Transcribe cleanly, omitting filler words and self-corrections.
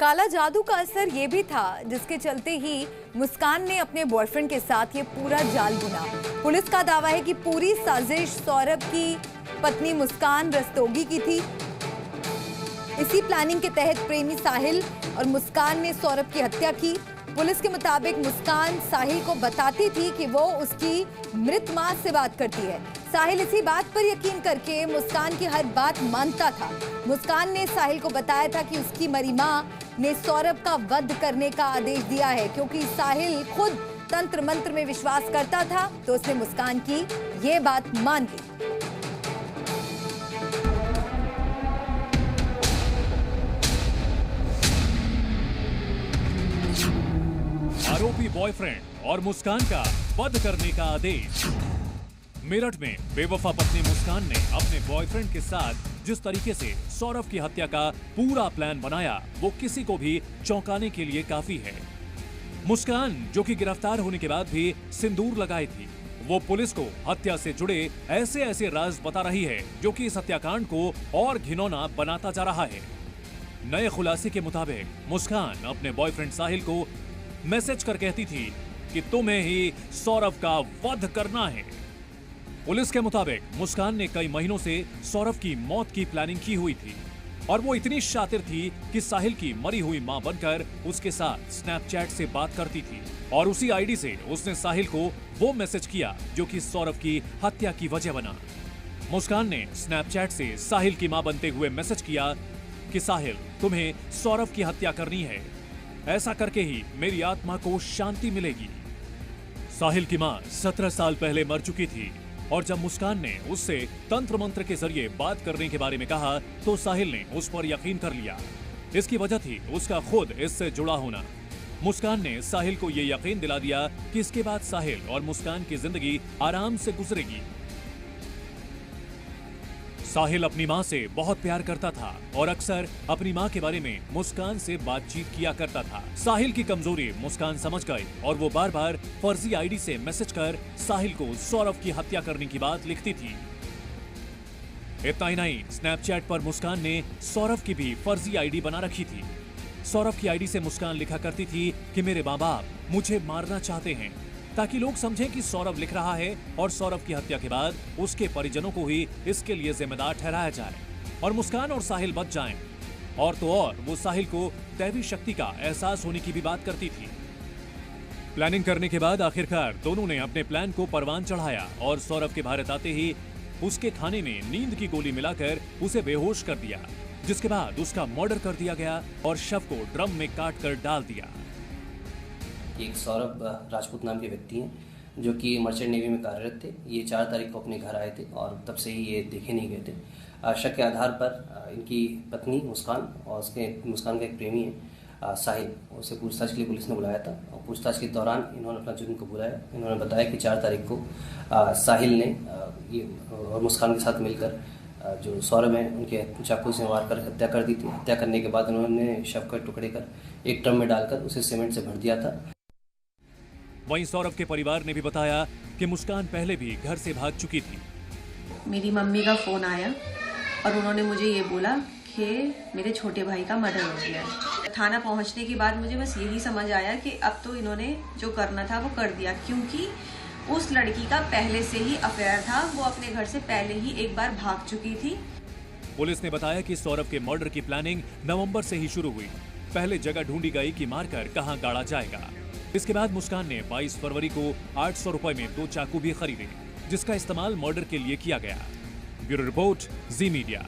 काला जादू का असर ये भी था जिसके चलते ही मुस्कान ने अपने बॉयफ्रेंड के साथ ये पूरा जाल बुना। पुलिस का दावा है कि पूरी साजिश सौरभ की पत्नी मुस्कान रस्तोगी की थी। इसी प्लानिंग के तहत प्रेमी साहिल और मुस्कान ने सौरभ की हत्या की। पुलिस के मुताबिक मुस्कान साहिल को बताती थी कि वो उसकी मृत मां से बात करती है। साहिल इसी बात पर यकीन करके मुस्कान की हर बात मानता था। मुस्कान ने साहिल को बताया था कि उसकी मरी मां ने सौरभ का वध करने का आदेश दिया है। क्योंकि साहिल खुद तंत्र मंत्र में विश्वास करता था तो उसने मुस्कान की ये बात मान ली। आरोपी बॉयफ्रेंड और मुस्कान का वध करने का आदेश। मेरठ में बेवफा पत्नी मुस्कान ने अपने बॉयफ्रेंड के साथ जिस तरीके से सौरभ की हत्या का पूरा प्लान बनाया वो किसी को भी चौंकाने के लिए काफी है। मुस्कान जो कि गिरफ्तार होने के बाद भी सिंदूर लगाई थी, वो पुलिस को हत्या से जुड़े ऐसे राज बता रही है जो कि इस हत्याकांड को और घिनौना बनाता जा रहा है। नए खुलासे के मुताबिक मुस्कान अपने बॉयफ्रेंड साहिल को मैसेज कर कहती थी कि तुम्हें ही सौरभ का वध करना है। पुलिस के मुताबिक मुस्कान ने कई महीनों से सौरभ की मौत की प्लानिंग की हुई थी और वो इतनी शातिर थी कि साहिल की मरी हुई मां बनकर उसके साथ स्नैपचैट से बात करती थी और उसी आईडी से उसने साहिल को वो मैसेज किया जो कि सौरभ की हत्या की वजह बना। मुस्कान ने स्नैपचैट से साहिल की मां बनते हुए मैसेज किया कि साहिल तुम्हें सौरभ की हत्या करनी है, ऐसा करके ही मेरी आत्मा को शांति मिलेगी। साहिल की मां 17 साल पहले मर चुकी थी और जब मुस्कान ने उससे तंत्र मंत्र के जरिए बात करने के बारे में कहा तो साहिल ने उस पर यकीन कर लिया। इसकी वजह थी उसका खुद इससे जुड़ा होना। मुस्कान ने साहिल को ये यकीन दिला दिया कि इसके बाद साहिल और मुस्कान की जिंदगी आराम से गुजरेगी। साहिल अपनी मां से बहुत प्यार करता था और अक्सर अपनी मां के बारे में मुस्कान से बातचीत किया करता था। साहिल की कमजोरी मुस्कान समझ गई और वो बार बार फर्जी आईडी से मैसेज कर साहिल को सौरभ की हत्या करने की बात लिखती थी। इतना ही नहीं, स्नैपचैट पर मुस्कान ने सौरभ की भी फर्जी आईडी बना रखी थी। सौरभ की आईडी से मुस्कान लिखा करती थी कि मेरे माँ बाप मुझे मारना चाहते हैं, ताकि लोग समझें कि सौरभ लिख रहा है और सौरभ की हत्या के बाद उसके परिजनों को ही इसके लिए जिम्मेदार ठहराया जाए और मुस्कान और साहिल बच जाएं। और तो और वो साहिल को दैवी शक्ति का एहसास होने की भी बात करती थी। प्लानिंग करने के बाद आखिरकार दोनों ने अपने प्लान को परवान चढ़ाया और सौरभ के भारत आते ही उसके खाने में नींद की गोली मिलाकर उसे बेहोश कर दिया, जिसके बाद उसका मर्डर कर दिया गया और शव को ड्रम में काट कर डाल दिया। एक सौरभ राजपूत नाम के व्यक्ति हैं जो कि मर्चेंट नेवी में कार्यरत थे। ये 4 तारीख को अपने घर आए थे और तब से ही ये देखे नहीं गए थे। शक के आधार पर इनकी पत्नी मुस्कान और मुस्कान का एक प्रेमी है साहिल, उसे पूछताछ के लिए पुलिस ने बुलाया था और पूछताछ के दौरान इन्होंने अपना जुर्म को बुलाया। इन्होंने बताया कि 4 तारीख को साहिल ने ये और मुस्कान के साथ मिलकर जो सौरभ है उनके चाकू से मार कर हत्या कर दी थी। हत्या करने के बाद उन्होंने शव का टुकड़े कर एक ड्रम में डालकर उसे सीमेंट से भर दिया था। वहीं सौरभ के परिवार ने भी बताया कि मुस्कान पहले भी घर से भाग चुकी थी। मेरी मम्मी का फोन आया और उन्होंने मुझे ये बोला कि मेरे छोटे भाई का मर्डर हो गया है। थाना पहुंचने के बाद मुझे बस यही समझ आया कि अब तो इन्होंने जो करना था वो कर दिया, क्योंकि उस लड़की का पहले से ही अफेयर था। वो अपने घर से पहले ही एक बार भाग चुकी थी। पुलिस ने बताया कि सौरभ के मर्डर की प्लानिंग नवंबर से ही शुरू हुई। पहले जगह ढूंढी गई कि मारकर कहां गाड़ा जाएगा। इसके बाद मुस्कान ने 22 फरवरी को 800 रुपए में 2 चाकू भी खरीदे, जिसका इस्तेमाल मर्डर के लिए किया गया। ब्यूरो रिपोर्ट, जी मीडिया।